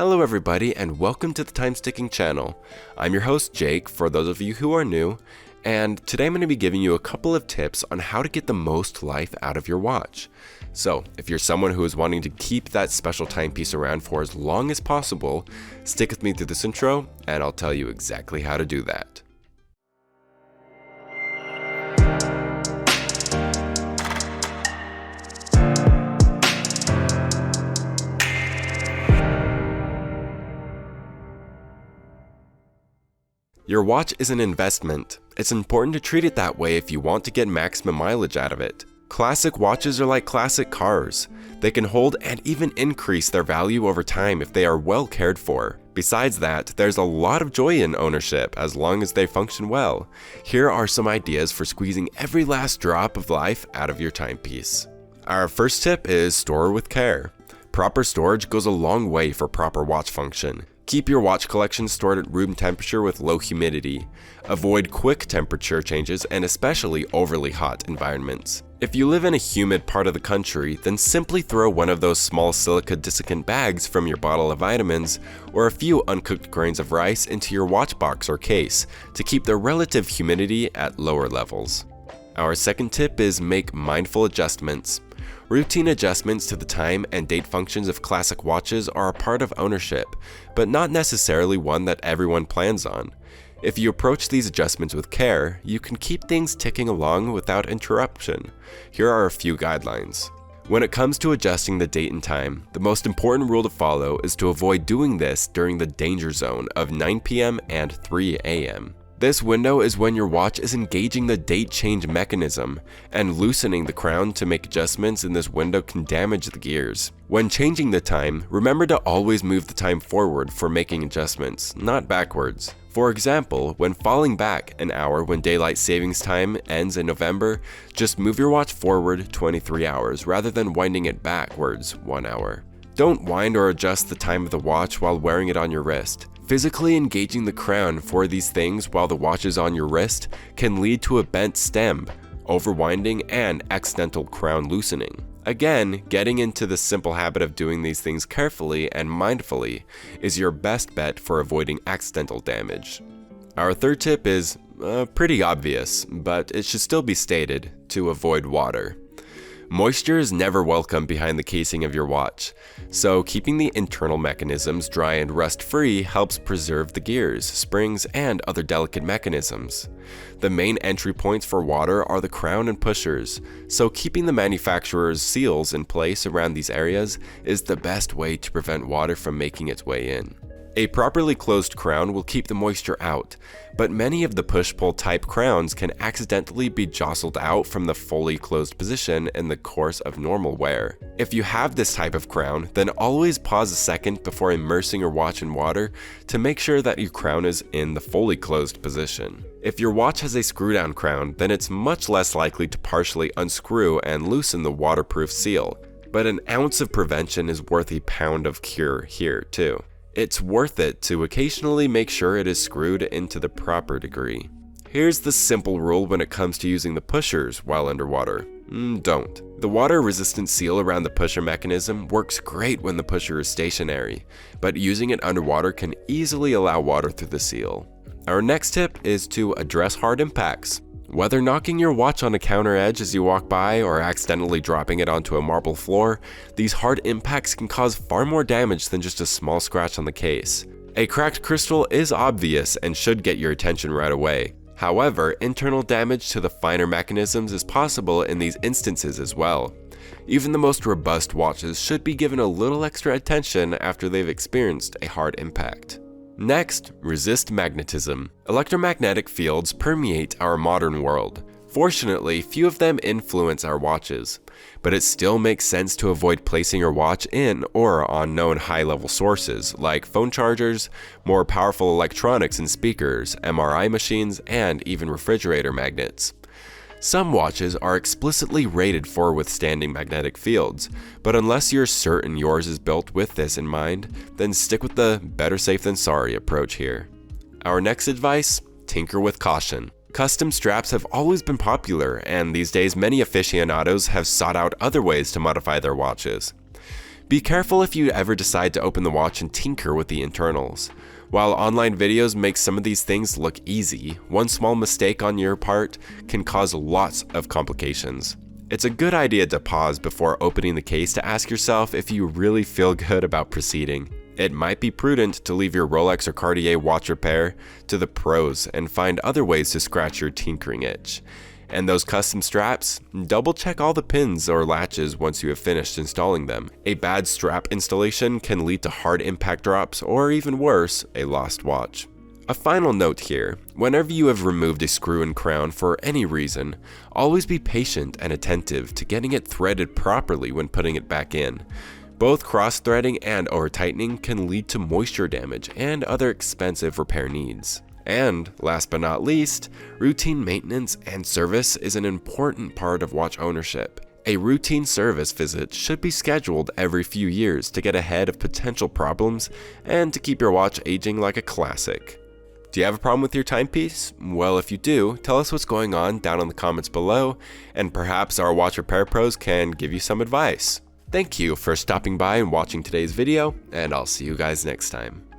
Hello everybody and welcome to the Time Sticking channel. I'm your host Jake for those of you who are new, and today I'm going to be giving you a couple of tips on how to get the most life out of your watch. So if you're someone who is wanting to keep that special timepiece around for as long as possible, stick with me through this intro and I'll tell you exactly how to do that. Your watch is an investment. It's important to treat it that way if you want to get maximum mileage out of it. Classic watches are like classic cars. They can hold and even increase their value over time if they are well cared for. Besides that, there's a lot of joy in ownership as long as they function well. Here are some ideas for squeezing every last drop of life out of your timepiece. Our first tip is store with care. Proper storage goes a long way for proper watch function. Keep your watch collection stored at room temperature with low humidity. Avoid quick temperature changes and especially overly hot environments. If you live in a humid part of the country, then simply throw one of those small silica desiccant bags from your bottle of vitamins or a few uncooked grains of rice into your watch box or case to keep the relative humidity at lower levels. Our second tip is make mindful adjustments. Routine adjustments to the time and date functions of classic watches are a part of ownership, but not necessarily one that everyone plans on. If you approach these adjustments with care, you can keep things ticking along without interruption. Here are a few guidelines. When it comes to adjusting the date and time, the most important rule to follow is to avoid doing this during the danger zone of 9 p.m. and 3 a.m. This window is when your watch is engaging the date change mechanism, and loosening the crown to make adjustments in this window can damage the gears. When changing the time, remember to always move the time forward for making adjustments, not backwards. For example, when falling back an hour when daylight savings time ends in November, just move your watch forward 23 hours rather than winding it backwards 1 hour. Don't wind or adjust the time of the watch while wearing it on your wrist. Physically engaging the crown for these things while the watch is on your wrist can lead to a bent stem, overwinding, and accidental crown loosening. Again, getting into the simple habit of doing these things carefully and mindfully is your best bet for avoiding accidental damage. Our third tip is pretty obvious, but it should still be stated: to avoid water. Moisture is never welcome behind the casing of your watch, so keeping the internal mechanisms dry and rust-free helps preserve the gears, springs, and other delicate mechanisms. The main entry points for water are the crown and pushers, so keeping the manufacturer's seals in place around these areas is the best way to prevent water from making its way in. A properly closed crown will keep the moisture out, but many of the push-pull type crowns can accidentally be jostled out from the fully closed position in the course of normal wear. If you have this type of crown, then always pause a second before immersing your watch in water to make sure that your crown is in the fully closed position. If your watch has a screw-down crown, then it's much less likely to partially unscrew and loosen the waterproof seal, but an ounce of prevention is worth a pound of cure here too. It's worth it to occasionally make sure it is screwed into the proper degree. Here's the simple rule when it comes to using the pushers while underwater. Don't. The water-resistant seal around the pusher mechanism works great when the pusher is stationary, but using it underwater can easily allow water through the seal. Our next tip is to address hard impacts. Whether knocking your watch on a counter edge as you walk by or accidentally dropping it onto a marble floor, these hard impacts can cause far more damage than just a small scratch on the case. A cracked crystal is obvious and should get your attention right away. However, internal damage to the finer mechanisms is possible in these instances as well. Even the most robust watches should be given a little extra attention after they've experienced a hard impact. Next, resist magnetism. Electromagnetic fields permeate our modern world. Fortunately, few of them influence our watches, but it still makes sense to avoid placing your watch in or on known high-level sources like phone chargers, more powerful electronics and speakers, MRI machines, and even refrigerator magnets. Some watches are explicitly rated for withstanding magnetic fields, but unless you're certain yours is built with this in mind, then stick with the better safe than sorry approach here. Our next advice: tinker with caution. Custom straps have always been popular, and these days many aficionados have sought out other ways to modify their watches. Be careful if you ever decide to open the watch and tinker with the internals. While online videos make some of these things look easy, one small mistake on your part can cause lots of complications. It's a good idea to pause before opening the case to ask yourself if you really feel good about proceeding. It might be prudent to leave your Rolex or Cartier watch repair to the pros and find other ways to scratch your tinkering itch. And those custom straps, double check all the pins or latches once you have finished installing them. A bad strap installation can lead to hard impact drops or even worse, a lost watch. A final note here, whenever you have removed a screw and crown for any reason, always be patient and attentive to getting it threaded properly when putting it back in. Both cross-threading and over-tightening can lead to moisture damage and other expensive repair needs. And last but not least, routine maintenance and service is an important part of watch ownership. A routine service visit should be scheduled every few years to get ahead of potential problems and to keep your watch aging like a classic. Do you have a problem with your timepiece? Well, if you do, tell us what's going on down in the comments below, and perhaps our watch repair pros can give you some advice. Thank you for stopping by and watching today's video, and I'll see you guys next time.